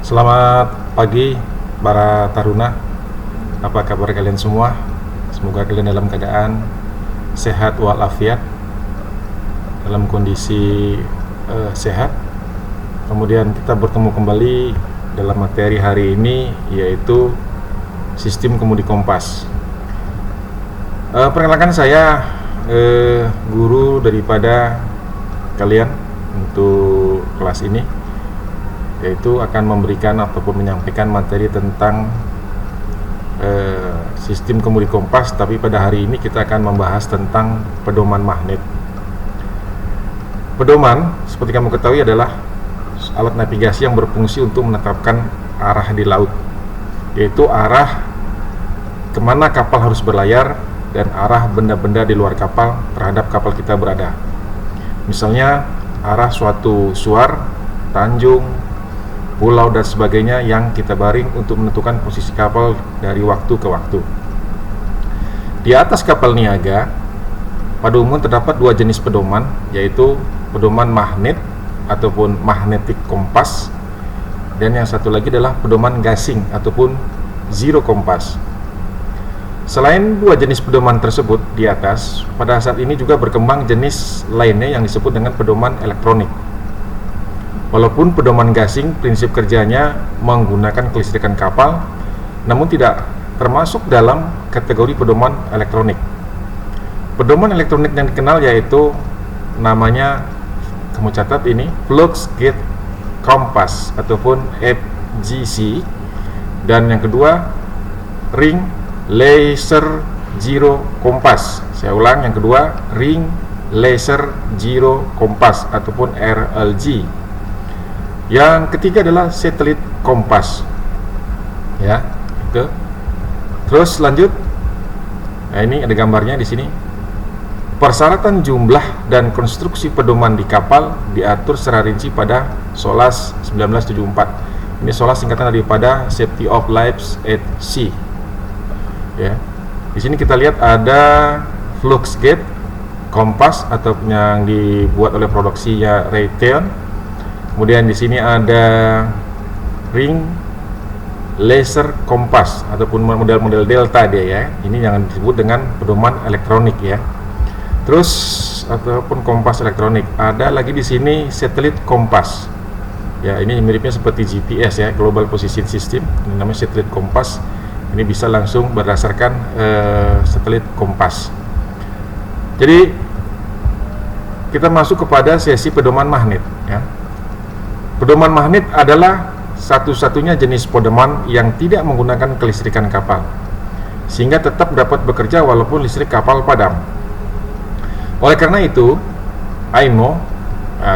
Selamat pagi para taruna. Apa kabar kalian semua? Semoga kalian dalam keadaan sehat walafiat, dalam kondisi sehat. Kemudian kita bertemu kembali dalam materi hari ini, yaitu sistem kemudi kompas. Perkenalkan saya guru daripada kalian untuk kelas ini, yaitu akan memberikan ataupun menyampaikan materi tentang sistem kemudi kompas. Tapi pada hari ini kita akan membahas tentang pedoman magnet. Pedoman, seperti kamu ketahui, adalah alat navigasi yang berfungsi untuk menetapkan arah di laut, yaitu arah kemana kapal harus berlayar dan arah benda-benda di luar kapal terhadap kapal kita berada. Misalnya arah suatu suar, tanjung, pulau dan sebagainya yang kita baring untuk menentukan posisi kapal dari waktu ke waktu. Di atas kapal niaga, pada umumnya terdapat dua jenis pedoman, yaitu pedoman magnet ataupun magnetic compass, dan yang satu lagi adalah pedoman gasing ataupun zero compass. Selain dua jenis pedoman tersebut di atas, pada saat ini juga berkembang jenis lainnya yang disebut dengan pedoman elektronik. Walaupun pedoman gasing prinsip kerjanya menggunakan kelistrikan kapal, namun tidak termasuk dalam kategori pedoman elektronik. Pedoman elektronik yang dikenal yaitu namanya, kamu catat ini, Flux Gate Compass ataupun FGC, dan yang kedua Ring Laser Zero Compass. Saya ulang, yang kedua Ring Laser Zero Compass ataupun RLG. Yang ketiga adalah satelit kompas, ya, itu. Terus lanjut. Nah, ini ada gambarnya di sini. Persyaratan jumlah dan konstruksi pedoman di kapal diatur secara rinci pada SOLAS 1974. Ini SOLAS singkatan daripada Safety of Lives at Sea. Ya. Di sini kita lihat ada flux gate kompas atau yang dibuat oleh produksinya Raytheon. Kemudian di sini ada ring laser kompas ataupun model-model delta dia, ya. Ini yang disebut dengan pedoman elektronik, ya. Terus ataupun kompas elektronik. Ada lagi di sini satelit kompas. Ya, ini miripnya seperti GPS, ya, Global Position System. Ini namanya satelit kompas. Ini bisa langsung berdasarkan satelit kompas. Jadi kita masuk kepada sesi pedoman magnet, ya. Pedoman magnet adalah satu-satunya jenis pedoman yang tidak menggunakan kelistrikan kapal, sehingga tetap dapat bekerja walaupun listrik kapal padam. Oleh karena itu, IMO,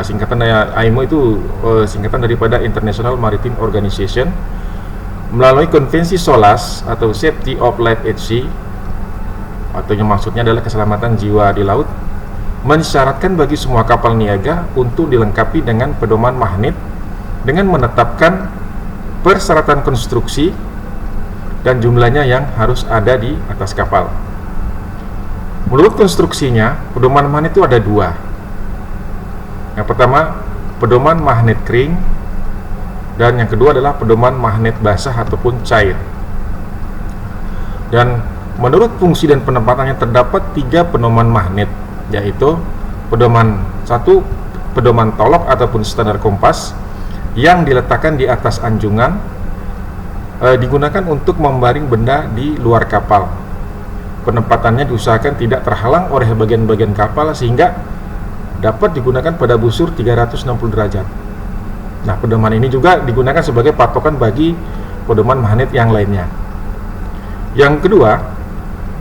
singkatan IMO itu singkatan daripada International Maritime Organization, melalui konvensi SOLAS atau Safety of Life at Sea, atau yang maksudnya adalah keselamatan jiwa di laut, mensyaratkan bagi semua kapal niaga untuk dilengkapi dengan pedoman magnet dengan menetapkan persyaratan konstruksi dan jumlahnya yang harus ada di atas kapal. Menurut konstruksinya, pedoman magnet itu ada dua. Yang pertama, pedoman magnet kering, dan yang kedua adalah pedoman magnet basah ataupun cair. Dan menurut fungsi dan penempatannya terdapat tiga pedoman magnet, yaitu pedoman satu, pedoman tolok ataupun standar kompas yang diletakkan di atas anjungan, digunakan untuk membaring benda di luar kapal. Penempatannya diusahakan tidak terhalang oleh bagian-bagian kapal sehingga dapat digunakan pada busur 360 derajat. Nah, pedoman ini juga digunakan sebagai patokan bagi pedoman magnet yang lainnya. Yang kedua,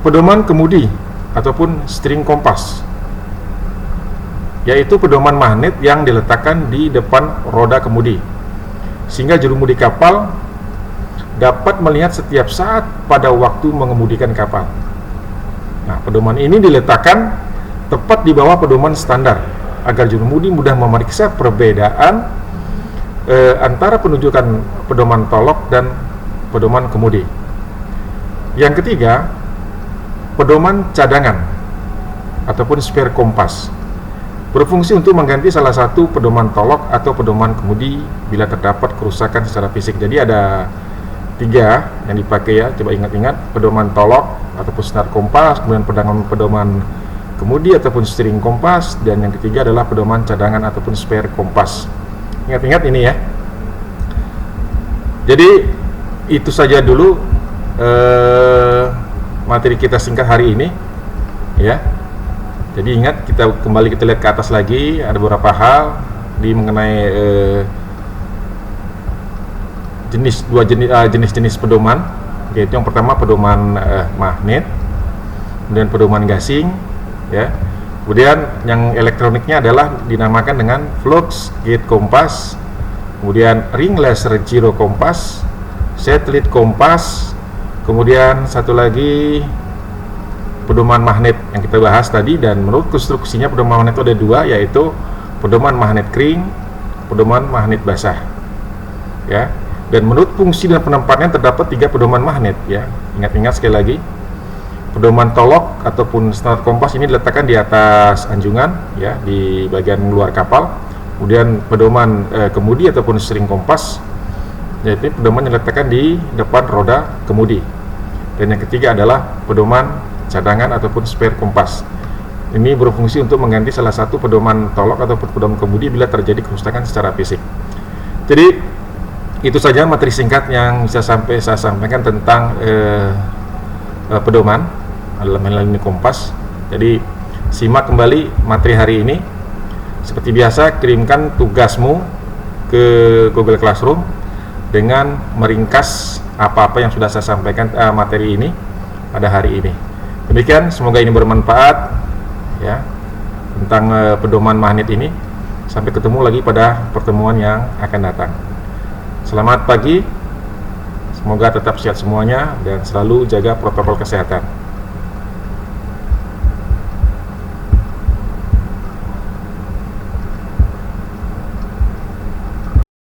pedoman kemudi ataupun string kompas, yaitu pedoman magnet yang diletakkan di depan roda kemudi, sehingga jurumudi kapal dapat melihat setiap saat pada waktu mengemudikan kapal. Nah, pedoman ini diletakkan tepat di bawah pedoman standar agar jurumudi mudah memeriksa perbedaan antara penunjukan pedoman tolok dan pedoman kemudi. Yang ketiga, pedoman cadangan ataupun spare kompas, berfungsi untuk mengganti salah satu pedoman tolok atau pedoman kemudi bila terdapat kerusakan secara fisik. Jadi ada 3 yang dipakai ya, coba ingat-ingat: pedoman tolok ataupun senar kompas, kemudian pedoman kemudi ataupun steering kompas, dan yang ketiga adalah pedoman cadangan ataupun spare kompas. Ingat-ingat ini ya. Jadi itu saja dulu materi kita singkat hari ini ya. Jadi ingat, kita lihat ke atas lagi, ada beberapa hal mengenai jenis-jenis pedoman, yaitu yang pertama pedoman magnet, kemudian pedoman gasing ya. Kemudian yang elektroniknya adalah dinamakan dengan flux gauge kompas, kemudian ring laser gyro kompas, satelit kompas, kemudian satu lagi pedoman magnet yang kita bahas tadi. Dan menurut konstruksinya pedoman magnet itu ada 2, yaitu pedoman magnet kering, pedoman magnet basah ya. Dan menurut fungsi dan penempatnya terdapat 3 pedoman magnet ya. Ingat-ingat sekali lagi, pedoman tolok ataupun senar kompas ini diletakkan di atas anjungan ya, di bagian luar kapal. Kemudian pedoman kemudi ataupun steering kompas, yaitu pedoman yang diletakkan di depan roda kemudi. Dan yang ketiga adalah pedoman cadangan ataupun spare kompas. Ini berfungsi untuk mengganti salah satu pedoman tolok ataupun pedoman kemudi bila terjadi kerusakan secara fisik. Jadi itu saja materi singkat yang bisa saya sampaikan tentang pedoman dalam hal ini kompas. Jadi simak kembali materi hari ini. Seperti biasa, kirimkan tugasmu ke Google Classroom dengan meringkas apa-apa yang sudah saya sampaikan materi ini pada hari ini. Demikian, semoga ini bermanfaat ya tentang pedoman magnet ini. Sampai ketemu lagi pada pertemuan yang akan datang. Selamat pagi, semoga tetap sehat semuanya dan selalu jaga protokol kesehatan.